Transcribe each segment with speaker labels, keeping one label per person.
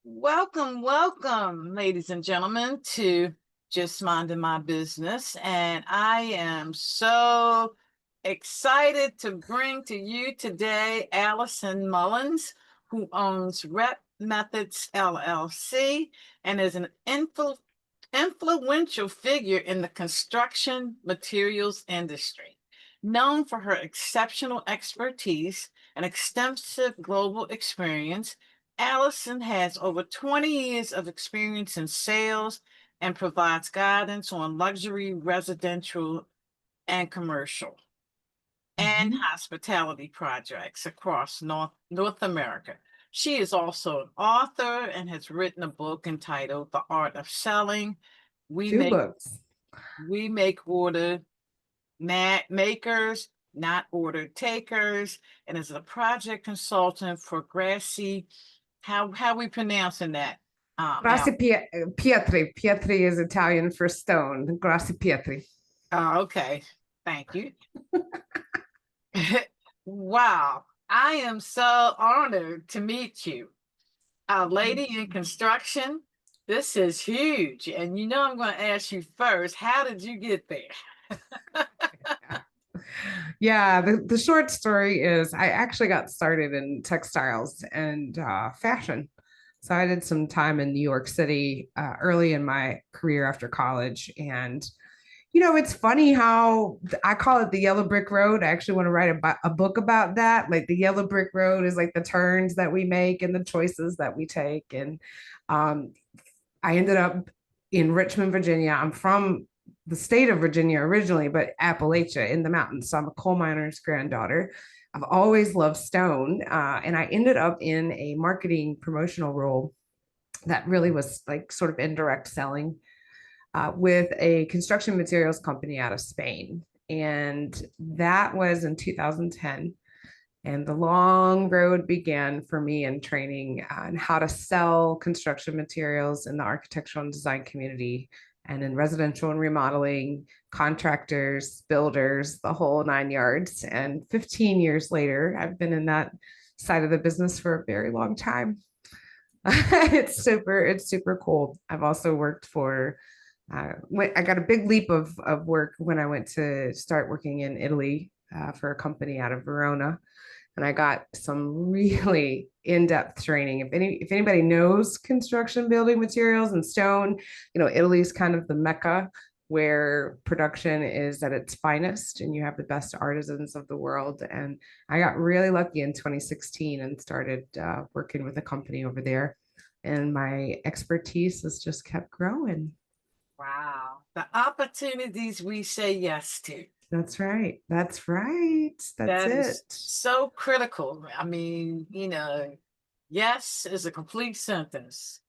Speaker 1: Welcome, welcome, ladies and gentlemen, to Just Minding My Business. And I am so excited to bring to you today Alison Mullins, who owns Rep Methods LLC and is an influential figure in the construction materials industry. Known for her exceptional expertise and extensive global experience, Alison has over 20 years of experience in sales and provides guidance on luxury, residential, and commercial and
Speaker 2: Mhm.
Speaker 1: hospitality projects across North America. She is also an author and has written a book entitled The Art of Selling. We
Speaker 2: Two
Speaker 1: make
Speaker 2: books.
Speaker 1: we make order makers, not order takers, and is a project consultant for Grassi. How we pronouncing that? Al?
Speaker 2: Pietri. Pietri is Italian for stone. Grassi Pietri.
Speaker 1: Oh, okay. Thank you. Wow. I am so honored to meet you. A lady in construction. This is huge. And I'm going to ask you first, how did you get there?
Speaker 2: Yeah, the short story is I actually got started in textiles and fashion. So I did some time in New York City early in my career after college. And, it's funny how I call it the yellow brick road. I actually want to write a book about that. Like the yellow brick road is like the turns that we make and the choices that we take. And um, I ended up in Richmond, Virginia. I'm from the state of Virginia originally, but Appalachia in the mountains. So I'm a coal miner's granddaughter. I've always loved stone. And I ended up in a marketing promotional role that really was like sort of indirect selling with a construction materials company out of Spain. And that was in 2010. And the long road began for me in training on how to sell construction materials in the architectural and design community and in residential and remodeling, contractors, builders, the whole 9 yards. And 15 years later, I've been in that side of the business for a very long time. It's super cool. I've also worked for I got a big leap of work when I went to start working in Italy for a company out of Verona, and I got some really in-depth training. If anybody knows construction building materials and stone, Italy's kind of the mecca where production is at its finest and you have the best artisans of the world. And I got really lucky in 2016 and started working with a company over there. And my expertise has just kept growing.
Speaker 1: Wow. The opportunities we say yes to.
Speaker 2: That's right. That's right. That's
Speaker 1: That is
Speaker 2: it.
Speaker 1: so critical. I mean, yes is a complete sentence.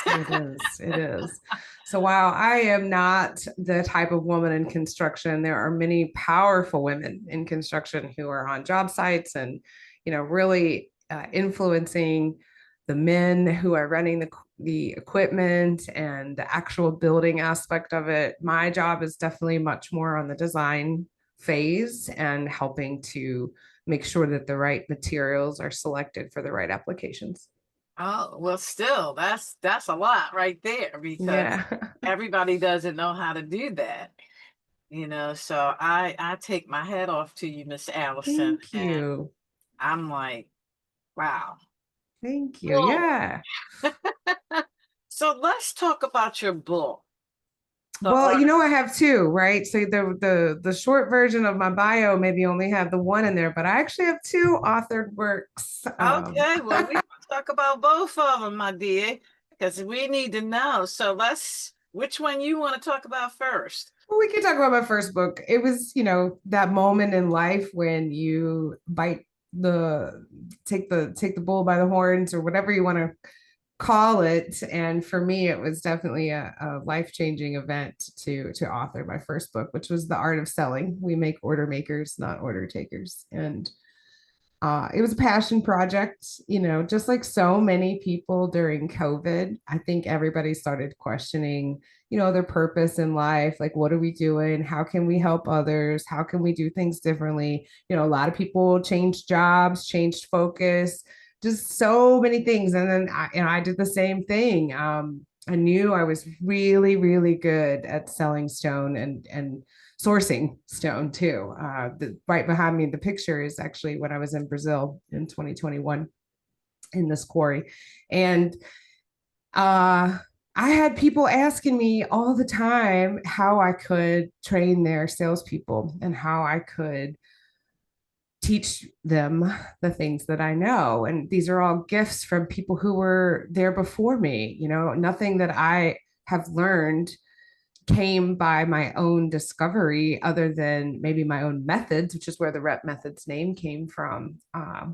Speaker 2: It is. It is. So while I am not the type of woman in construction, there are many powerful women in construction who are on job sites and, really influencing the men who are running the equipment and the actual building aspect of it. My job is definitely much more on the design phase and helping to make sure that the right materials are selected for the right applications.
Speaker 1: Oh, well, still, that's a lot right there because
Speaker 2: Yeah.
Speaker 1: everybody doesn't know how to do that. So I take my hat off to you, Miss Allison,
Speaker 2: Thank
Speaker 1: and
Speaker 2: you.
Speaker 1: I'm like, wow.
Speaker 2: Thank you.
Speaker 1: Cool.
Speaker 2: Yeah.
Speaker 1: So let's talk about your book, The
Speaker 2: Well,
Speaker 1: Art.
Speaker 2: I have two, right? So the short version of my bio maybe only have the one in there, but I actually have two authored works.
Speaker 1: Okay, well, we can talk about both of them, my dear, because we need to know. So which one you want to talk about first?
Speaker 2: Well, we can talk about my first book. It was, that moment in life when you the take the bull by the horns or whatever you want to call it. And for me, it was definitely a life-changing event to author my first book, which was The Art of Selling. We make order makers, not order takers. And it was a passion project, just like so many people during COVID. I think everybody started questioning, their purpose in life. Like, what are we doing? How can we help others? How can we do things differently? A lot of people changed jobs, changed focus, just so many things. And then I did the same thing. I knew I was really, really good at selling stone and sourcing stone too. Right behind me, the picture is actually when I was in Brazil in 2021 in this quarry. And I had people asking me all the time how I could train their salespeople and how I could teach them the things that I know. And these are all gifts from people who were there before me. Nothing that I have learned came by my own discovery other than maybe my own methods, which is where the Rep Methods name came from.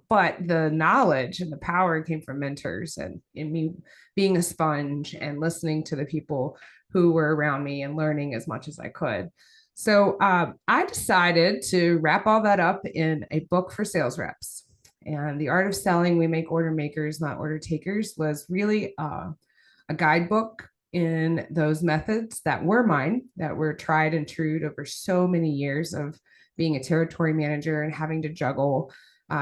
Speaker 2: But the knowledge and the power came from mentors and in me being a sponge and listening to the people who were around me and learning as much as I could. So I decided to wrap all that up in a book for sales reps. And The Art of Selling, We Make Order Makers, Not Order Takers, was really a guidebook in those methods that were mine, that were tried and true over so many years of being a territory manager and having to juggle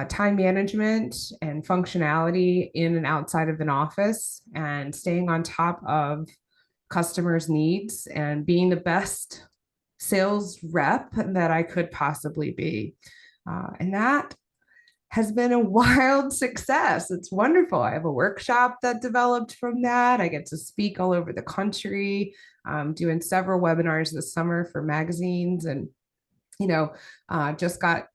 Speaker 2: time management and functionality in and outside of an office and staying on top of customers' needs and being the best sales rep that I could possibly be. And that has been a wild success. It's wonderful. I have a workshop that developed from that. I get to speak all over the country, doing several webinars this summer for magazines, and just got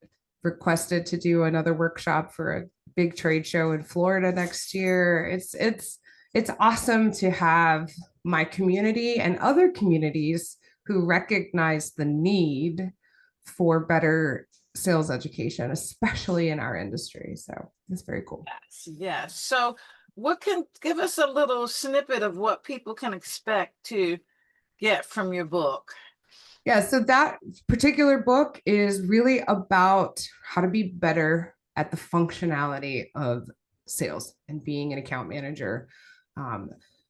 Speaker 2: requested to do another workshop for a big trade show in Florida next year. It's awesome to have my community and other communities who recognize the need for better sales education, especially in our industry. So it's very cool.
Speaker 1: Yes, yes. So what can give us a little snippet of what people can expect to get from your book?
Speaker 2: Yeah, so that particular book is really about how to be better at the functionality of sales and being an account manager.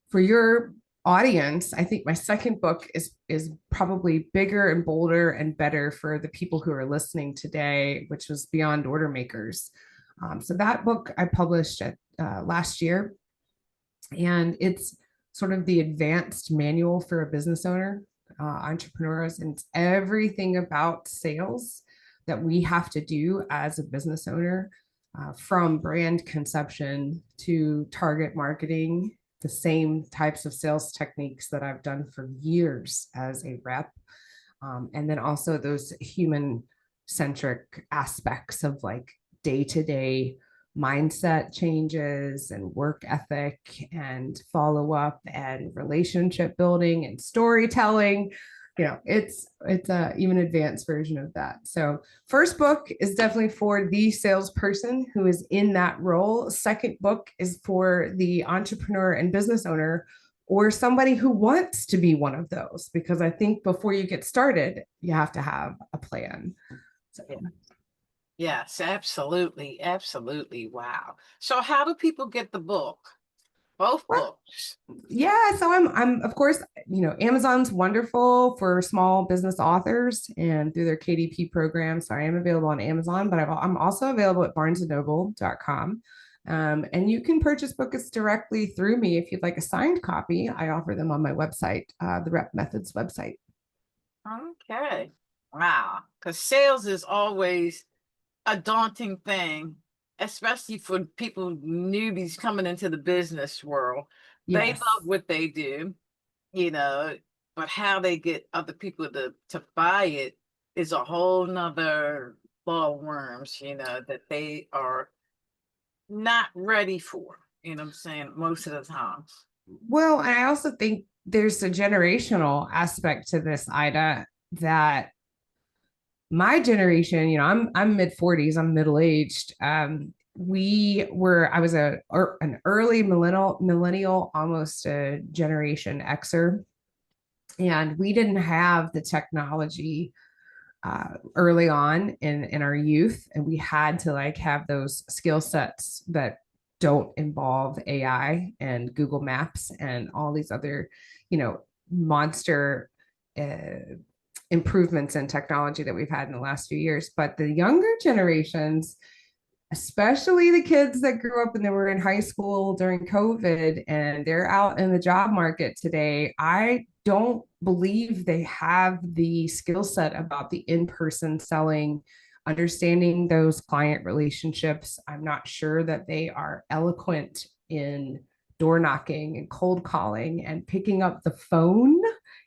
Speaker 2: For your audience, I think my second book is probably bigger and bolder and better for the people who are listening today, which was Beyond Order Makers. So that book I published last year, and it's sort of the advanced manual for a business owner, entrepreneurs, and it's everything about sales that we have to do as a business owner, from brand conception to target marketing, the same types of sales techniques that I've done for years as a rep. And then also those human centric aspects of like day-to-day mindset changes and work ethic and follow up and relationship building and storytelling. It's a even advanced version of that. So first book is definitely for the salesperson who is in that role. Second book is for the entrepreneur and business owner or somebody who wants to be one of those, because I think before you get started, you have to have a plan. So.
Speaker 1: Yes, absolutely. Absolutely. Wow. So how do people get the book? Both books?
Speaker 2: Yeah, so I'm of course, Amazon's wonderful for small business authors and through their KDP program. So I am available on Amazon, but I'm also available at barnesandnoble.com. And you can purchase books directly through me if you'd like a signed copy. I offer them on my website, the Rep Methods website.
Speaker 1: Okay. Wow. Because sales is always a daunting thing, especially for people, newbies coming into the business world. They
Speaker 2: Yes.
Speaker 1: love what they do, but how they get other people to buy it is a whole nother ball of worms, that they are not ready for, what I'm saying, most of the time.
Speaker 2: Well, and I also think there's a generational aspect to this, Ida, that my generation, I'm mid 40s, I'm middle aged. I was an early millennial, almost a Generation Xer, and we didn't have the technology early on in our youth, and we had to like have those skill sets that don't involve AI and Google Maps and all these other, monster improvements in technology that we've had in the last few years. But the younger generations, especially the kids that grew up and they were in high school during COVID and they're out in the job market today. I don't believe they have the skill set about the in-person selling, understanding those client relationships. I'm not sure that they are eloquent in door knocking and cold calling and picking up the phone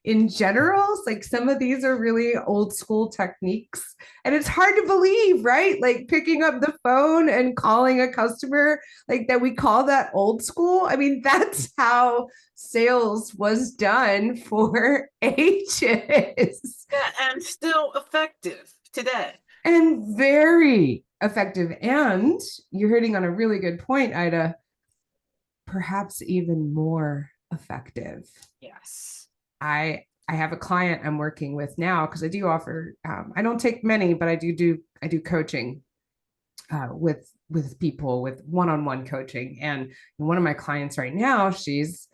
Speaker 2: in general. Like some of these are really old school techniques. And it's hard to believe, right? Like picking up the phone and calling a customer, like that we call that old school. I mean, that's how sales was done for ages.
Speaker 1: Yeah, and still effective today.
Speaker 2: And very effective. And you're hitting on a really good point, Ida, perhaps even more effective.
Speaker 1: Yes.
Speaker 2: I have a client I'm working with now because I do offer I don't take many, but I do coaching with people with one-on-one coaching. And one of my clients right now, she's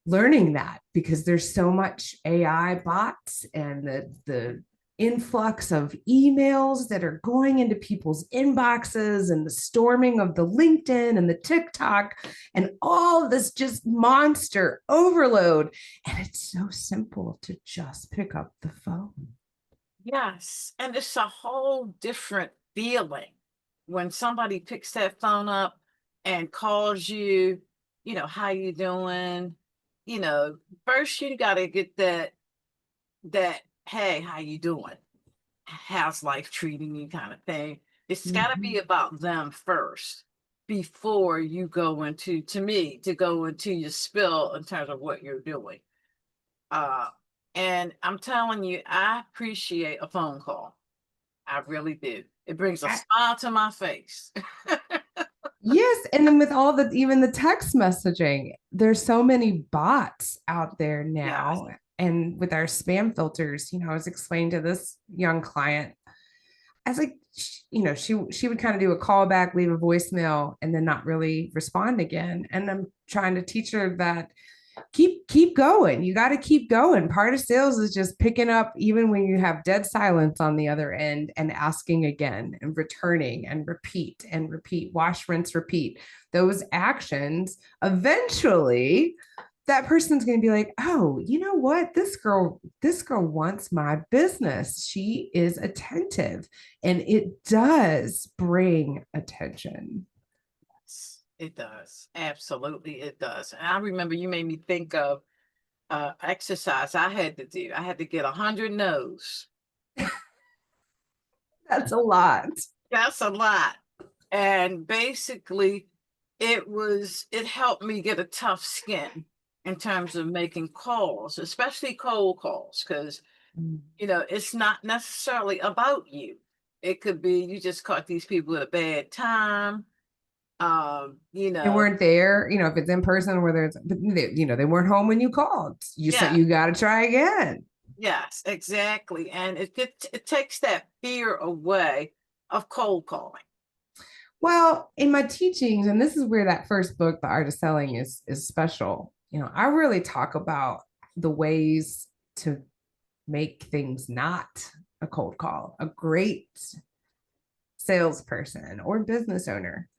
Speaker 2: learning that because there's so much AI bots and the influx of emails that are going into people's inboxes and the storming of the LinkedIn and the TikTok and all this just monster overload. And it's so simple to just pick up the phone.
Speaker 1: Yes. And it's a whole different feeling when somebody picks that phone up and calls you, how you doing? First you got to get that, hey, how you doing? How's life treating you kind of thing. It's got to be about them first before you go into, to me, to go into your spill in terms of what you're doing. And I'm telling you, I appreciate a phone call. I really do. It brings a smile to my face.
Speaker 2: Yes, and then with all the even the text messaging, there's so many bots out there
Speaker 1: Yes.
Speaker 2: now. And with our spam filters, I was explaining to this young client, I was like, she would kind of do a call back, leave a voicemail, and then not really respond again. And I'm trying to teach her that keep going. You got to keep going. Part of sales is just picking up even when you have dead silence on the other end and asking again and returning and repeat, wash, rinse, repeat. Those actions eventually that person's going to be like, oh, you know what? This girl wants my business. She is attentive, and it does bring attention.
Speaker 1: It does. Absolutely, it does. And I remember you made me think of exercise I had to do. I had to get 100 no's.
Speaker 2: That's a lot.
Speaker 1: That's a lot. And basically, it helped me get a tough skin in terms of making calls, especially cold calls, because it's not necessarily about you. It could be you just caught these people at a bad time.
Speaker 2: They weren't there, if it's in person where they weren't home when you called. You said
Speaker 1: Yeah.
Speaker 2: you got to try again.
Speaker 1: Yes, exactly. And it takes that fear away of cold calling.
Speaker 2: Well, in my teachings, and this is where that first book, The Art of Selling, is special. I really talk about the ways to make things not a cold call. A great salesperson or business owner,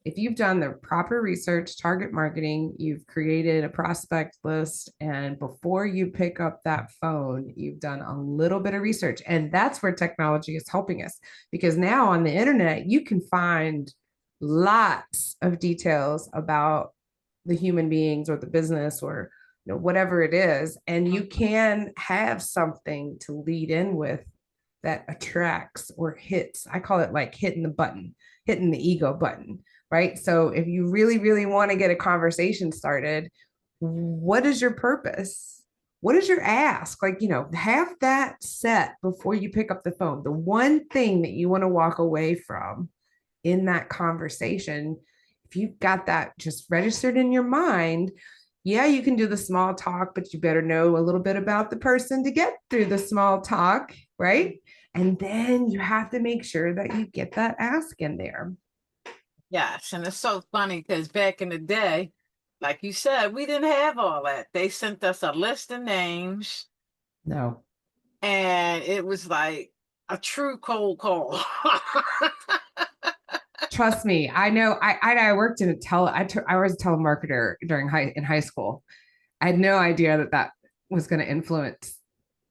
Speaker 2: if you've done the proper research, target marketing, you've created a prospect list, and before you pick up that phone, you've done a little bit of research. And that's where technology is helping us, because now on the internet, you can find lots of details about the human beings or the business or whatever it is. And you can have something to lead in with that attracts or hits. I call it like hitting the ego button, right? So if you really, really want to get a conversation started, what is your purpose? What is your ask? Have that set before you pick up the phone. The one thing that you want to walk away from in that conversation, if you've got that just registered in your mind, yeah, you can do the small talk, but you better know a little bit about the person to get through the small talk, right? And then you have to make sure that you get that ask in there.
Speaker 1: Yes, and it's so funny because back in the day, like you said, we didn't have all that. They sent us a list of names,
Speaker 2: No.
Speaker 1: and it was like a true cold call.
Speaker 2: Trust me, I know. I worked in I was a telemarketer in high school. I had no idea that was going to influence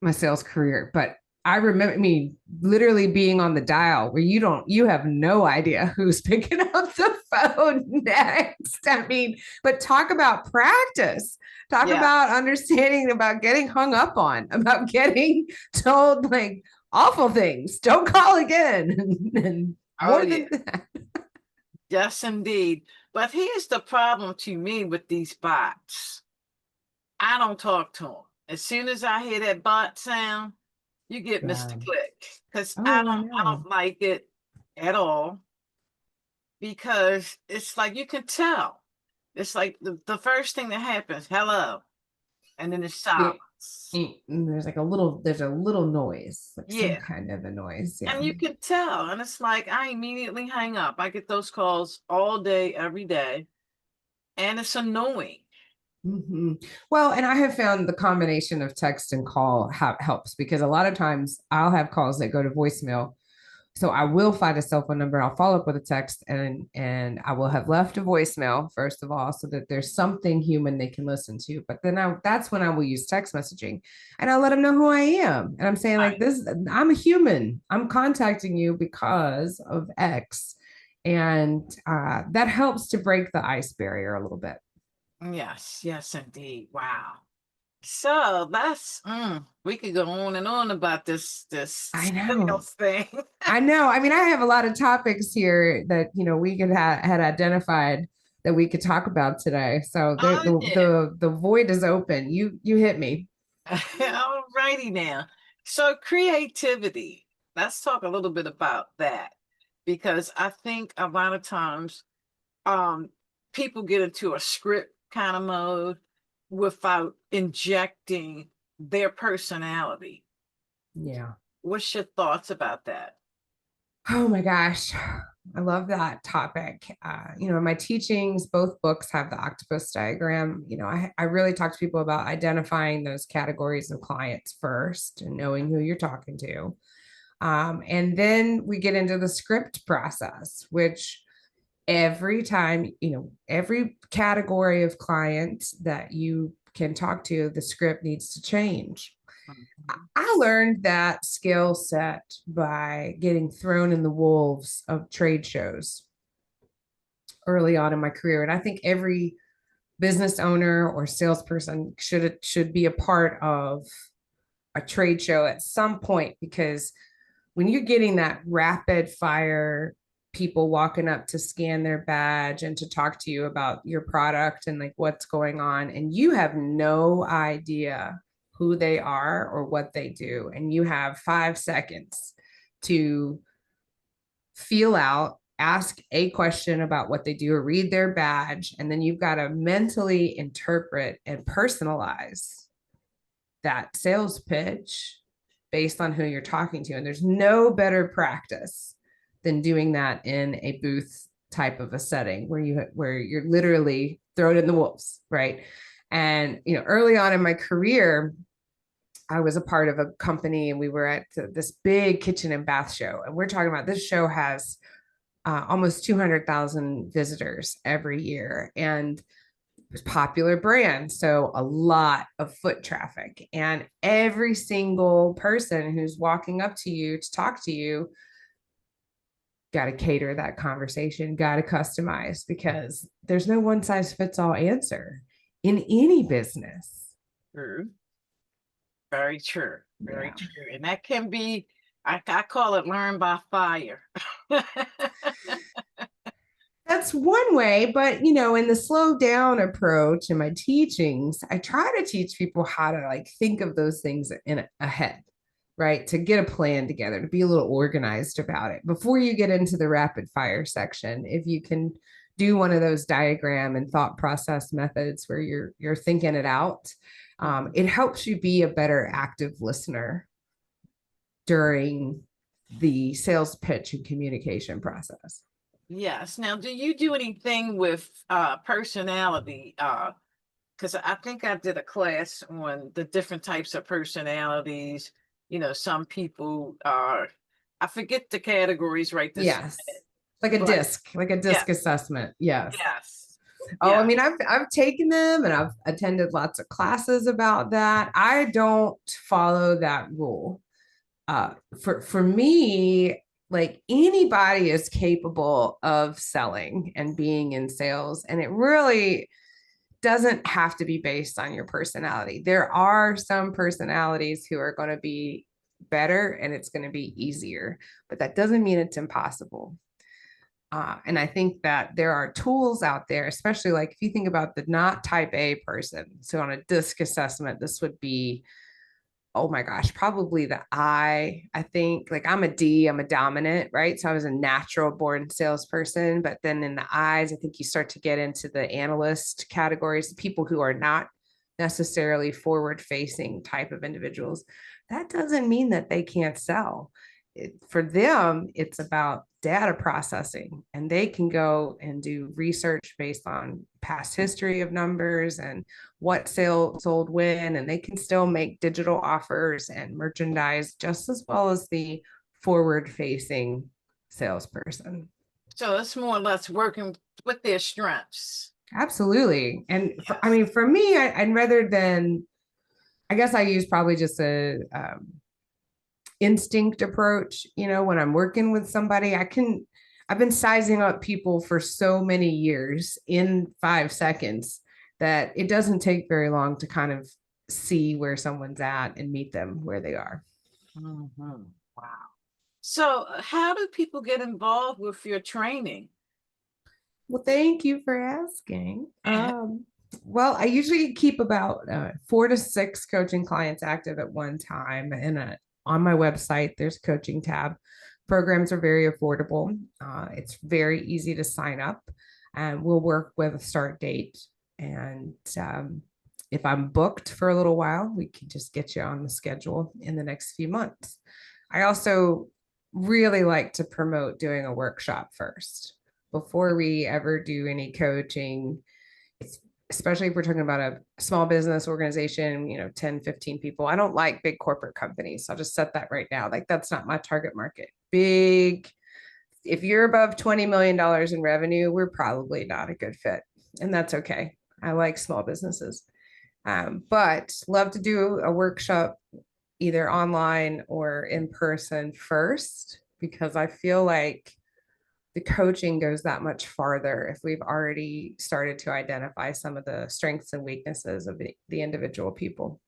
Speaker 2: my sales career, but I remember me literally being on the dial where you have no idea who's picking up the phone next. I mean, but talk about practice. Talk
Speaker 1: Yeah.
Speaker 2: about understanding, about getting hung up on, about getting told like awful things. Don't call again. And
Speaker 1: Oh,
Speaker 2: more
Speaker 1: yeah.
Speaker 2: than that.
Speaker 1: Yes, indeed. But here's the problem to me with these bots. I don't talk to them. As soon as I hear that bot sound, you get
Speaker 2: Yeah.
Speaker 1: Mr. Click, because
Speaker 2: Oh, I
Speaker 1: I
Speaker 2: know.
Speaker 1: don't like it at all, because it's like you can tell. It's like the first thing that happens, hello, and then it's
Speaker 2: Yeah.
Speaker 1: silence.
Speaker 2: There's a little noise, like some
Speaker 1: Yeah.
Speaker 2: kind of a noise. Yeah.
Speaker 1: And you can tell. And it's like I immediately hang up. I get those calls all day, every day. And it's annoying.
Speaker 2: Mhm. Well, and I have found the combination of text and call helps because a lot of times I'll have calls that go to voicemail. So I will find a cell phone number. I'll follow up with a text, and I will have left a voicemail first of all, so that there's something human they can listen to. But then that's when I will use text messaging, and I'll let them know who I am, and I'm saying like
Speaker 1: Right.
Speaker 2: this: I'm a human. I'm contacting you because of X, and that helps to break the ice barrier a little bit.
Speaker 1: Yes, yes, indeed. Wow. So that's we could go on and on about
Speaker 2: I
Speaker 1: this
Speaker 2: know.
Speaker 1: sales thing.
Speaker 2: I know. I mean, I have a lot of topics here that we could had identified that we could talk about today. So
Speaker 1: Oh yeah.
Speaker 2: the void is open. You hit me.
Speaker 1: All righty now. So creativity. Let's talk a little bit about that, because I think a lot of times um people get into a script kind of mode without injecting their personality.
Speaker 2: Yeah.
Speaker 1: What's your thoughts about that?
Speaker 2: Oh my gosh. I love that topic. In my teachings, both books have the octopus diagram. I really talk to people about identifying those categories of clients first and knowing who you're talking to. And then we get into the script process, which every time, every category of client that you can talk to, the script needs to change.
Speaker 1: Mhm.
Speaker 2: I learned that skill set by getting thrown in the wolves of trade shows early on in my career. And I think every business owner or salesperson should be a part of a trade show at some point, because when you're getting that rapid fire people walking up to scan their badge and to talk to you about your product and like what's going on, and you have no idea who they are or what they do, and you have 5 seconds to feel out, ask a question about what they do or read their badge, and then you've got to mentally interpret and personalize that sales pitch based on who you're talking to. And there's no better practice than doing that in a booth type of a setting where you're literally thrown in the wolves, right? And early on in my career, I was a part of a company, and we were at this big kitchen and bath show. And we're talking about, this show has almost 200,000 visitors every year, and popular brand. So a lot of foot traffic, and every single person who's walking up to you to talk to you, got to cater that conversation, got to customize, because there's no one size fits all answer in any business.
Speaker 1: True. Very true. Very
Speaker 2: Yeah.
Speaker 1: true. And that can be, I call it learn by fire.
Speaker 2: That's one way, but in the slow down approach in my teachings, I try to teach people how to like think of those things in ahead, right? To get a plan together, to be a little organized about it before you get into the rapid fire section. If you can do one of those diagram and thought process methods where you're thinking it out, it helps you be a better active listener during the sales pitch and communication process.
Speaker 1: Yes. Now, do you do anything with personality? Because I think I did a class on the different types of personalities. Some people are, I forget the categories right this
Speaker 2: Yes.
Speaker 1: minute. But
Speaker 2: like a
Speaker 1: yeah,
Speaker 2: disc assessment. Yes.
Speaker 1: yes,
Speaker 2: Oh, I
Speaker 1: yeah.
Speaker 2: mean, I've taken them and I've attended lots of classes about that. I don't follow that rule. For me, like anybody is capable of selling and being in sales, and it really doesn't have to be based on your personality. There are some personalities who are going to be better and it's going to be easier, but that doesn't mean it's impossible. And I think that there are tools out there, especially like if you think about the not type A person. So on a disc assessment, this would be, oh my gosh, probably the I think like I'm a D, I'm a dominant, right? So I was a natural born salesperson. But then in the I's, I think you start to get into the analyst categories, people who are not necessarily forward facing type of individuals. That doesn't mean that they can't sell. For them, it's about data processing, and they can go and do research based on past history of numbers and what sale sold when, and they can still make digital offers and merchandise just as well as the forward facing salesperson.
Speaker 1: So it's more or less working with their strengths.
Speaker 2: Absolutely. And I
Speaker 1: Yes.
Speaker 2: mean, for me, I'd rather than, I guess I use probably just a instinct approach. You know, when I'm working with somebody, I've been sizing up people for so many years in 5 seconds that it doesn't take very long to kind of see where someone's at and meet them where they are.
Speaker 1: Mhm. Wow. So, how do people get involved with your training?
Speaker 2: Well, thank you for asking. Well, I usually keep about 4 to 6 coaching clients active at one time. And on my website, there's a coaching tab. Programs are very affordable. It's very easy to sign up, and we'll work with a start date. And if I'm booked for a little while, we can just get you on the schedule in the next few months. I also really like to promote doing a workshop first before we ever do any coaching. It's, especially if we're talking about a small business organization, 10, 15 people. I don't like big corporate companies. I'll just set that right now. Like that's not my target market. Big, if you're above $20 million in revenue, we're probably not a good fit. And that's okay. I like small businesses. But love to do a workshop either online or in person first, because I feel like the coaching goes that much farther if we've already started to identify some of the strengths and weaknesses of the individual people.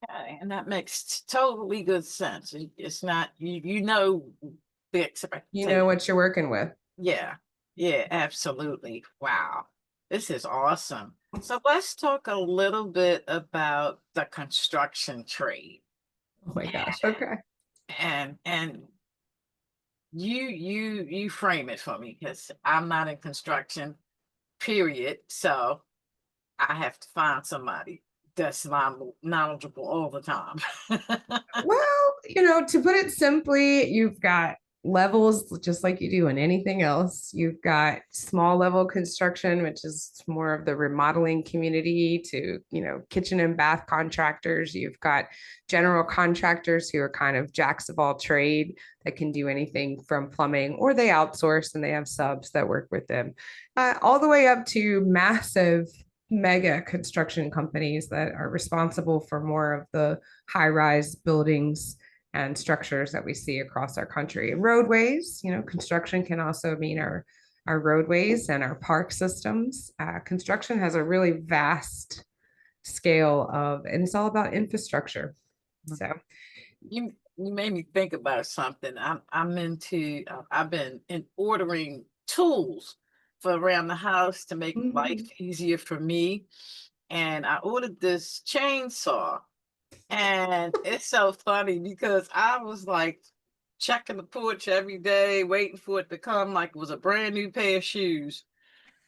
Speaker 1: Okay, and that makes totally good sense. It's not you know the
Speaker 2: You know
Speaker 1: expectation.
Speaker 2: what you're working with.
Speaker 1: Yeah, yeah, absolutely. Wow, this is awesome. So let's talk a little bit about the construction trade.
Speaker 2: Oh my gosh. Okay.
Speaker 1: And you frame it for me because I'm not in construction, period. So I have to find somebody that's knowledgeable all the time.
Speaker 2: Well, to put it simply, you've got levels just like you do in anything else. You've got small level construction, which is more of the remodeling community, to, kitchen and bath contractors. You've got general contractors who are kind of jacks of all trade that can do anything from plumbing, or they outsource and they have subs that work with them, all the way up to massive mega construction companies that are responsible for more of the high rise buildings and structures that we see across our country. Roadways, construction can also mean our roadways and our park systems. Construction has a really vast scale of, and it's all about infrastructure. So,
Speaker 1: You made me think about something. I'm into. I've been in ordering tools for around the house to make life
Speaker 2: mhm.
Speaker 1: easier for me, and I ordered this chainsaw. And it's so funny because I was like checking the porch every day, waiting for it to come like it was a brand new pair of shoes.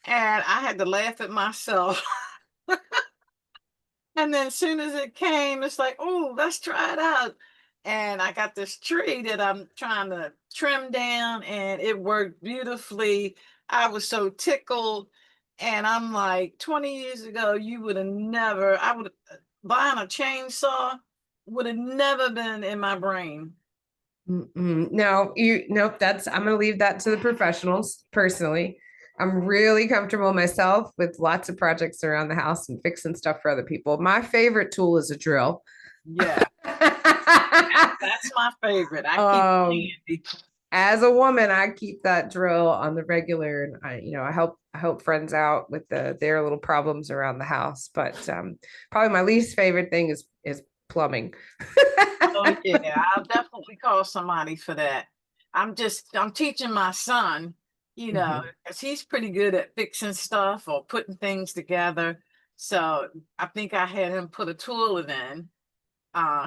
Speaker 1: And I had to laugh at myself. And then as soon as it came, it's like, oh, let's try it out. And I got this tree that I'm trying to trim down, and it worked beautifully. I was so tickled. And I'm like, 20 years ago, you would have never, I would buying a chainsaw would have never been in my brain.
Speaker 2: No, nope. I'm going to leave that to the professionals personally. I'm really comfortable myself with lots of projects around the house and fixing stuff for other people. My favorite tool is a drill.
Speaker 1: Yeah, that's my favorite. I keep
Speaker 2: um,
Speaker 1: handy.
Speaker 2: as a woman, I keep that drill on the regular, and I help friends out with their little problems around the house. But probably my least favorite thing is plumbing.
Speaker 1: Oh yeah, I'll definitely call somebody for that. I'm teaching my son,
Speaker 2: Mhm.
Speaker 1: because he's pretty good at fixing stuff or putting things together. So I think I had him put a tool in.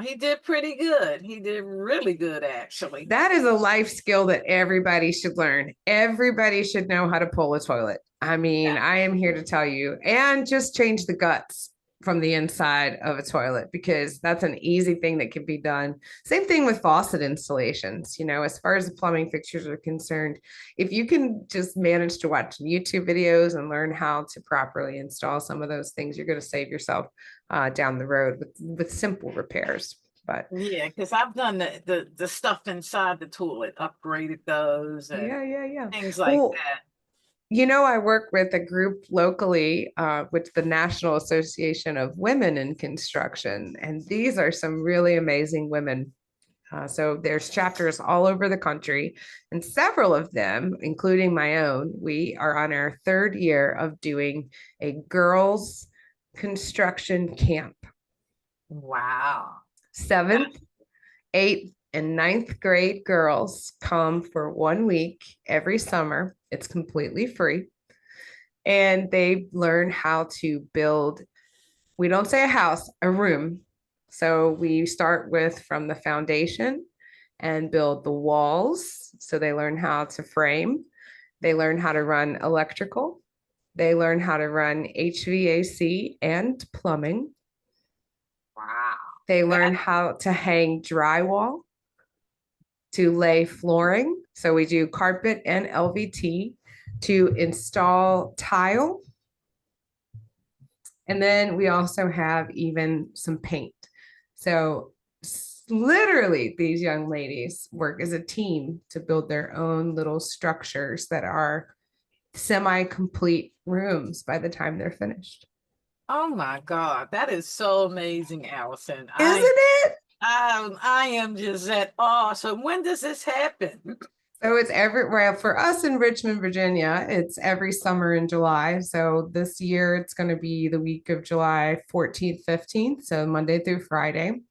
Speaker 1: He did pretty good. He did really good, actually.
Speaker 2: That is a life skill that everybody should learn. Everybody should know how to pull a toilet. I mean, I am here to tell you, and just change the guts from the inside of a toilet, because that's an easy thing that can be done. Same thing with faucet installations. As far as the plumbing fixtures are concerned, if you can just manage to watch YouTube videos and learn how to properly install some of those things, you're going to save yourself down the road with simple repairs. But
Speaker 1: Yeah, because I've done the stuff inside the toilet, upgraded those and
Speaker 2: yeah.
Speaker 1: things like
Speaker 2: Well,
Speaker 1: that.
Speaker 2: I work with a group locally, with the National Association of Women in Construction, and these are some really amazing women. So there's chapters all over the country, and several of them, including my own, we are on our third year of doing a girls' construction camp.
Speaker 1: Wow.
Speaker 2: Seventh, eighth, and ninth grade girls come for 1 week every summer. It's completely free. And they learn how to build, we don't say a house, a room. So we start with from the foundation and build the walls. So they learn how to frame, they learn how to run electrical, they learn how to run HVAC and plumbing.
Speaker 1: Wow.
Speaker 2: They learn
Speaker 1: That
Speaker 2: how to hang drywall, to lay flooring. So we do carpet and LVT, to install tile. And then we also have even some paint. So literally, these young ladies work as a team to build their own little structures that are semi-complete rooms by the time they're finished.
Speaker 1: Oh my God, that is so amazing, Allison.
Speaker 2: Isn't it?
Speaker 1: I am just at awe. So when does this happen?
Speaker 2: So it's everywhere for us in Richmond, Virginia. It's every summer in July. So this year it's going to be the week of July 14th, 15th. So Monday through Friday.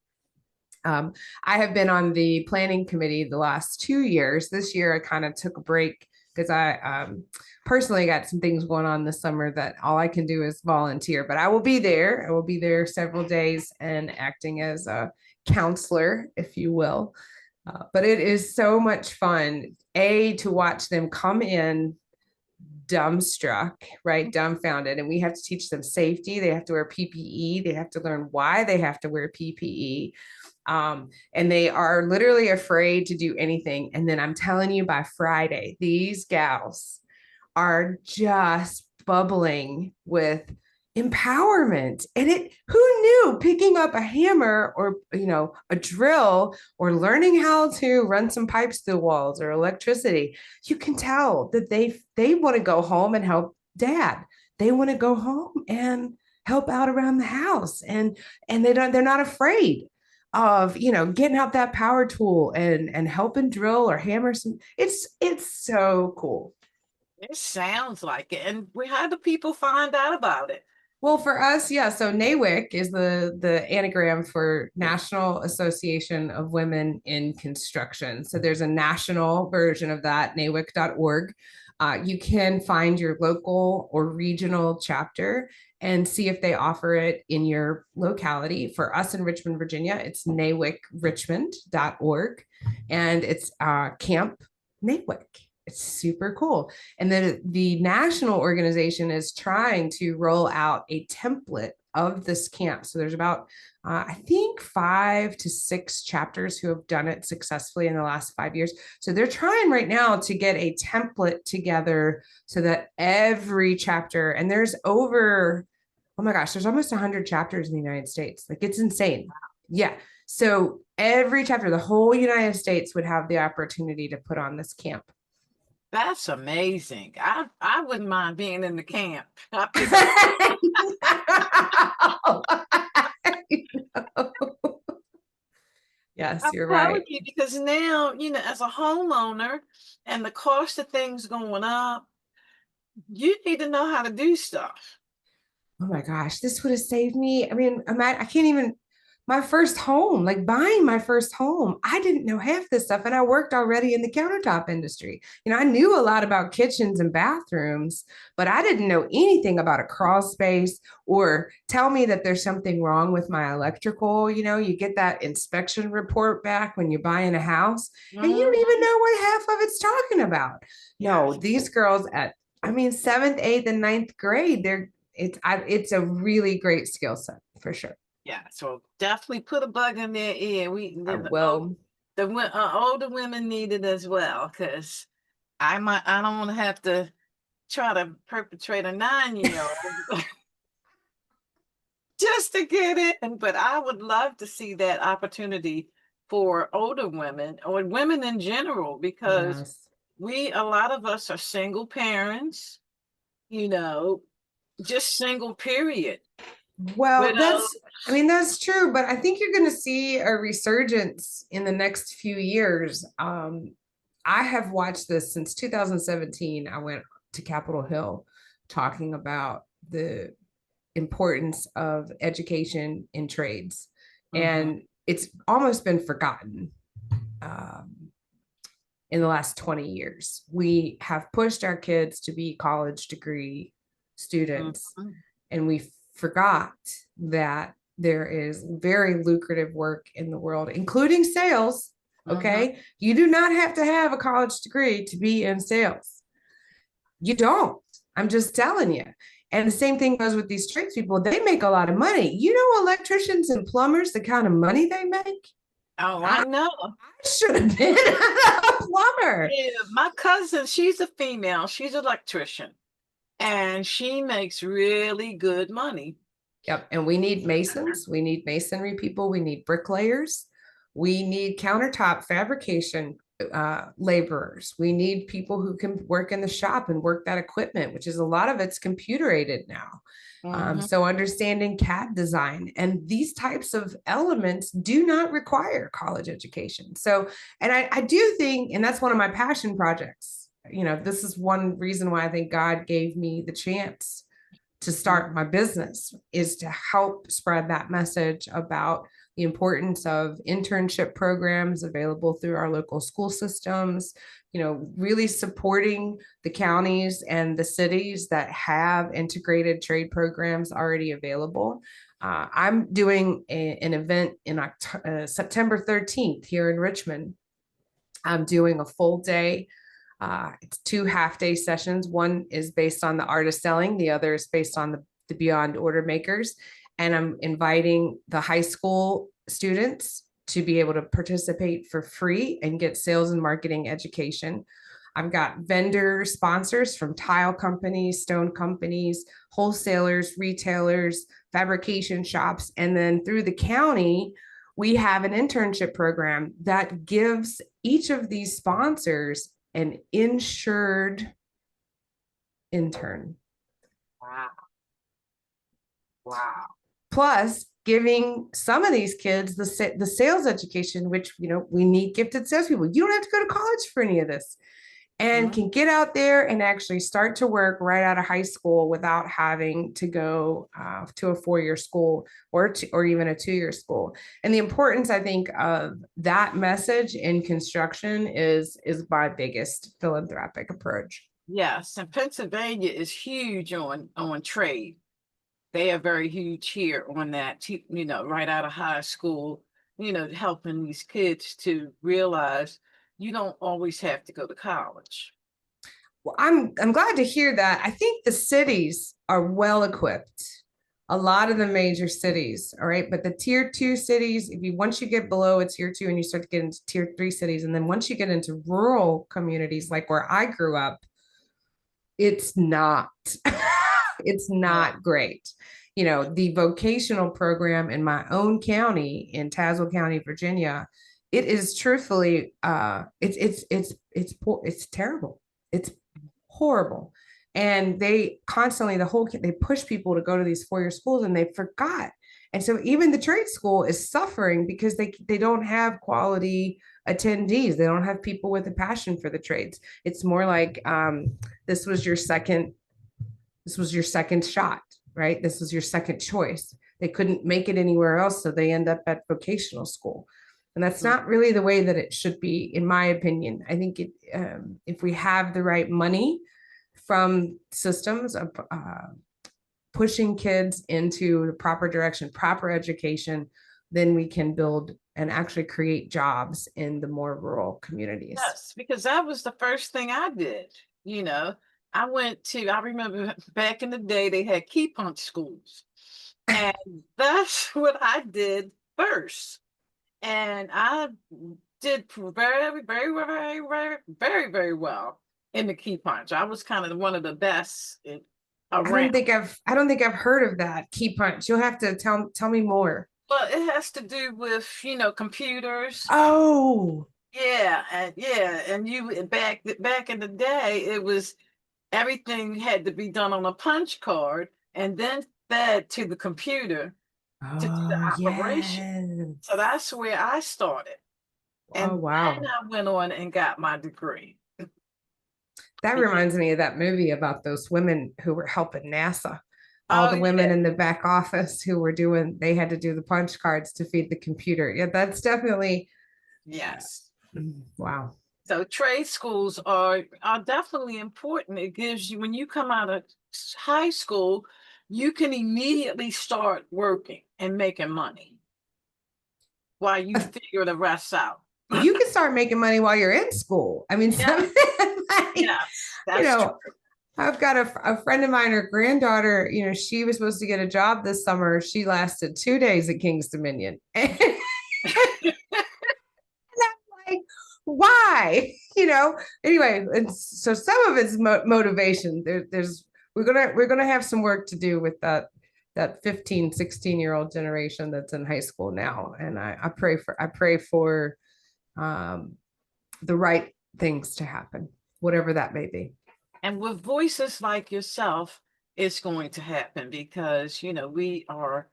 Speaker 2: Um, I have been on the planning committee the last 2 years. This year I kind of took a break because I personally got some things going on this summer that all I can do is volunteer, but I will be there. I will be there several days and acting as a counselor, if you will. But it is so much fun, to watch them come in dumbstruck, right? Dumbfounded. And we have to teach them safety. They have to wear PPE. They have to learn why they have to wear PPE. And they are literally afraid to do anything. And then I'm telling you, by Friday, these gals are just bubbling with empowerment. And who knew picking up a hammer or, a drill or learning how to run some pipes through walls or electricity, you can tell that they want to go home and help dad. They want to go home and help out around the house. And they're not afraid of getting out that power tool and helping drill or hammer some. It's so cool.
Speaker 1: It sounds like it. And how do people find out about it?
Speaker 2: Well, for us, yeah. So NAWIC is the anagram for National Association of Women in Construction. So there's a national version of that, nawic.org. You can find your local or regional chapter and see if they offer it in your locality. For us in Richmond, Virginia, it's nawicrichmond.org, and it's Camp NAWIC. It's super cool. And then the national organization is trying to roll out a template of this camp. So there's about, I think, 5 to 6 chapters who have done it successfully in the last 5 years. So they're trying right now to get a template together so that every chapter, and there's over, oh my gosh, there's almost 100 chapters in the United States. Like, it's insane. Yeah. So every chapter, the whole United States would have the opportunity to put on this camp.
Speaker 1: That's amazing. I wouldn't mind being in the camp. I pick
Speaker 2: Yes,
Speaker 1: I'm
Speaker 2: you're
Speaker 1: telling
Speaker 2: right.
Speaker 1: you, because now, as a homeowner and the cost of things going up, you need to know how to do stuff.
Speaker 2: Oh my gosh, this would have saved me. I mean, I can't even, my first home, like buying my first home, I didn't know half this stuff. And I worked already in the countertop industry. I knew a lot about kitchens and bathrooms, but I didn't know anything about a crawl space or tell me that there's something wrong with my electrical. You get that inspection report back when you're buying a house and you don't even
Speaker 1: Mhm.
Speaker 2: know what half of it's talking about. No,
Speaker 1: Yes.
Speaker 2: these girls seventh, eighth, and ninth grade, it's a really great skill set for sure.
Speaker 1: Yeah. So definitely put a bug in their ear.
Speaker 2: I will.
Speaker 1: Older women need it as well, because I don't want to have to try to perpetrate a 9-year-old just to get in. But I would love to see that opportunity for older women or women in general, because
Speaker 2: Yes.
Speaker 1: a lot of us are single parents, you know, just single period.
Speaker 2: Well,
Speaker 1: Widow.
Speaker 2: that's true, but I think you're going to see a resurgence in the next few years. I have watched this since 2017. I went to Capitol Hill talking about the importance of education in trades,
Speaker 1: Mhm.
Speaker 2: and it's almost been forgotten. Um, in the last 20 years. We have pushed our kids to be college degree students,
Speaker 1: Mhm.
Speaker 2: and we forgot that there is very lucrative work in the world, including sales.
Speaker 1: Mhm.
Speaker 2: Okay. You do not have to have a college degree to be in sales. You don't. I'm just telling you. And the same thing goes with these tradespeople. They make a lot of money. Electricians and plumbers, the kind of money they make.
Speaker 1: Oh, I
Speaker 2: I
Speaker 1: know.
Speaker 2: should have been a plumber.
Speaker 1: Yeah, my cousin, she's a female, she's an electrician, and she makes really good money.
Speaker 2: Yep. And we need masons. We need masonry people. We need bricklayers. We need countertop fabrication laborers. We need people who can work in the shop and work that equipment, which is a lot of it's computer aided now.
Speaker 1: Mhm.
Speaker 2: So understanding CAD design and these types of elements do not require college education. So, and I do think, and that's one of my passion projects. This is one reason why I think God gave me the chance to start my business, is to help spread that message about the importance of internship programs available through our local school systems, really supporting the counties and the cities that have integrated trade programs already available. I'm doing an event in September 13th here in Richmond. I'm doing a full day. It's 2 half-day sessions. One is based on the art of selling. The other is based on the Beyond Order Makers. And I'm inviting the high school students to be able to participate for free and get sales and marketing education. I've got vendor sponsors from tile companies, stone companies, wholesalers, retailers, fabrication shops. And then through the county, we have an internship program that gives each of these sponsors an insured intern.
Speaker 1: Wow. Wow.
Speaker 2: Plus, giving some of these kids the sales education, which we need gifted salespeople. You don't have to go to college for any of this, and can get out there and actually start to work right out of high school without having to go to a 4-year school or even a 2-year school. And the importance, I think, of that message in construction is my biggest philanthropic approach.
Speaker 1: Yes, and Pennsylvania is huge on trade. They are very huge here on that, right out of high school, helping these kids to realize you don't always have to go to college.
Speaker 2: Well, I'm glad to hear that. I think the cities are well equipped. A lot of the major cities, all right, but the tier 2 cities, once you get below a tier 2 and you start to get into tier 3 cities, and then once you get into rural communities like where I grew up, it's not it's
Speaker 1: Yeah.
Speaker 2: not great. The vocational program in my own county, in Tazewell County, Virginia, it is truthfully, it's terrible. It's horrible. And they constantly, they push people to go to these four-year schools, and they forgot. And so even the trade school is suffering because they don't have quality attendees. They don't have people with a passion for the trades. It's more like, this was your second shot, right? This was your second choice. They couldn't make it anywhere else, so they end up at vocational school. And that's not really the way that it should be, in my opinion. I think if we have the right money from systems of pushing kids into the proper direction, proper education, then we can build and actually create jobs in the more rural communities.
Speaker 1: Yes, because that was the first thing I did. I remember back in the day, they had key punch schools. And that's what I did first. And I did very, very, very, very, very, very well in the key punch. I was kind of one of the best around.
Speaker 2: I don't think I've heard of that key punch. You'll have to tell me more.
Speaker 1: Well, it has to do with, computers.
Speaker 2: Oh,
Speaker 1: yeah. And you back in the day, it was everything had to be done on a punch card and then fed to the computer to do the operation.
Speaker 2: Yes.
Speaker 1: So that's where I started. And
Speaker 2: wow.
Speaker 1: then I went on and got my degree.
Speaker 2: That reminds me of that movie about those women who were helping NASA. All the women in the back office who they had to do the punch cards to feed the computer. Yeah, that's definitely.
Speaker 1: Yes.
Speaker 2: Wow.
Speaker 1: So trade schools are definitely important. It gives you, when you come out of high school, you can immediately start working and making money while you figure the rest out.
Speaker 2: You can start making money while you're in school. I mean, true. I've got a friend of mine, her granddaughter, she was supposed to get a job this summer. She lasted 2 days at King's Dominion. And I'm like, why? Anyway, and so some of it's motivation. We're gonna have some work to do with that 15, 16-year-old generation that's in high school now. And I pray for the right things to happen, whatever that may be.
Speaker 1: And with voices like yourself, it's going to happen because, you are,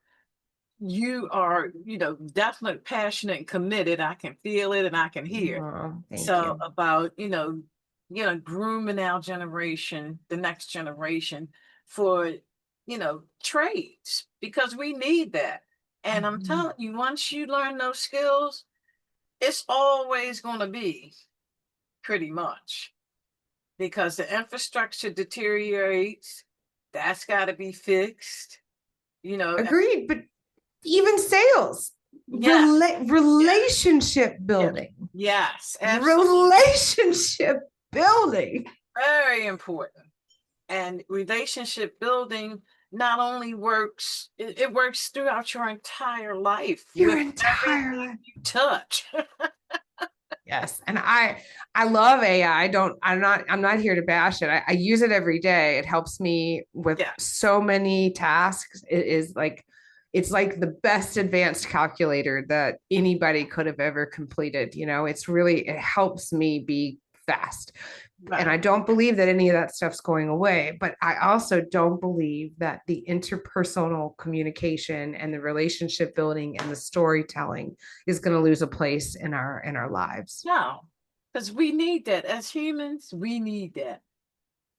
Speaker 1: definitely passionate and committed. I can feel it and I can hear.
Speaker 2: Thank you.
Speaker 1: About, grooming our generation, the next generation for, trades, because we need that. And I'm telling you, once you learn those skills, it's always going to be pretty much, because the infrastructure deteriorates. That's got to be fixed.
Speaker 2: Agreed. But even sales, relationship building.
Speaker 1: Yes.
Speaker 2: Relationship building.
Speaker 1: Very important. And relationship building not only works, it works throughout your entire life.
Speaker 2: Your entire life.
Speaker 1: You touch.
Speaker 2: Yes. And I love AI. I'm not here to bash it. I use it every day. It helps me with so many tasks. It's like the best advanced calculator that anybody could have ever completed. It helps me be fast. Right. And I don't believe that any of that stuff's going away, but I also don't believe that the interpersonal communication and the relationship building and the storytelling is going to lose a place in our lives.
Speaker 1: No, because we need that as humans. We need that.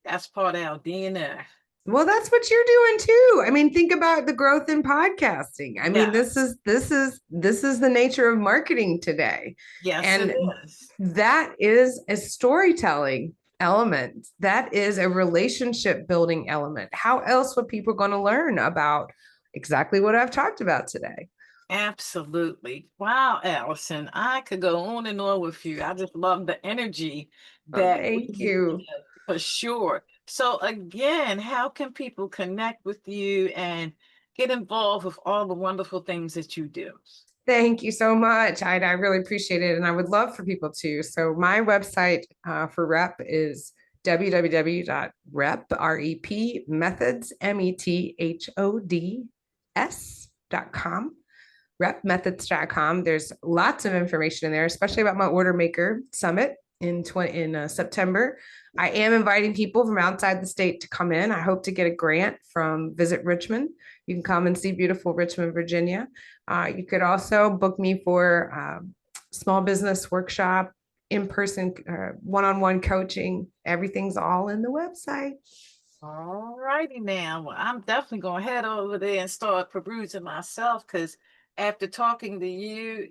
Speaker 1: That's part of our DNA.
Speaker 2: Well, that's what you're doing too. I mean, think about the growth in podcasting. I mean, this is the nature of marketing today.
Speaker 1: Yes,
Speaker 2: and
Speaker 1: it is.
Speaker 2: That is a storytelling element. That is a relationship building element. How else would people going to learn about exactly what I've talked about today?
Speaker 1: Absolutely. Wow, Alison, I could go on and on with you. I just love the energy that
Speaker 2: thank you.
Speaker 1: For sure. So again, how can people connect with you and get involved with all the wonderful things that you do?
Speaker 2: Thank you so much. I really appreciate it. And I would love for people to. So my website for Rep is www.rep, R-E-P, methods, methods.com. repmethods.com. There's lots of information in there, especially about my Order Maker Summit in September. I am inviting people from outside the state to come in. I hope to get a grant from Visit Richmond. You can come and see beautiful Richmond, Virginia. You could also book me for small business workshop, in-person, one-on-one coaching. Everything's all in the website.
Speaker 1: All righty now. Well, I'm definitely going to head over there and start perusing myself, because after talking to you,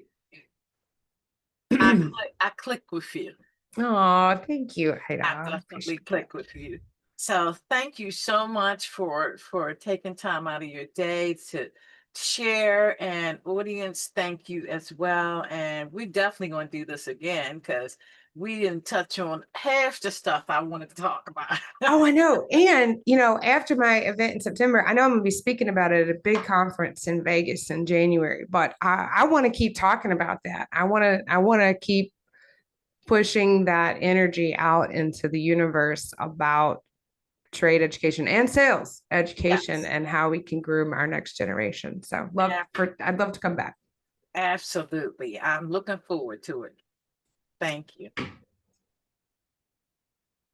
Speaker 1: I click with you.
Speaker 2: Oh, thank you, Ida.
Speaker 1: I definitely click with you. So thank you so much for taking time out of your day to share, and audience, thank you as well. And we're definitely going to do this again, because we didn't touch on half the stuff I wanted to talk about.
Speaker 2: Oh, I know. And, after my event in September, I know I'm going to be speaking about it at a big conference in Vegas in January, but I want to keep talking about that. I want to keep pushing that energy out into the universe about trade education and sales education, yes, and how we can groom our next generation. So I'd love to come back.
Speaker 1: Absolutely. I'm looking forward to it. Thank you.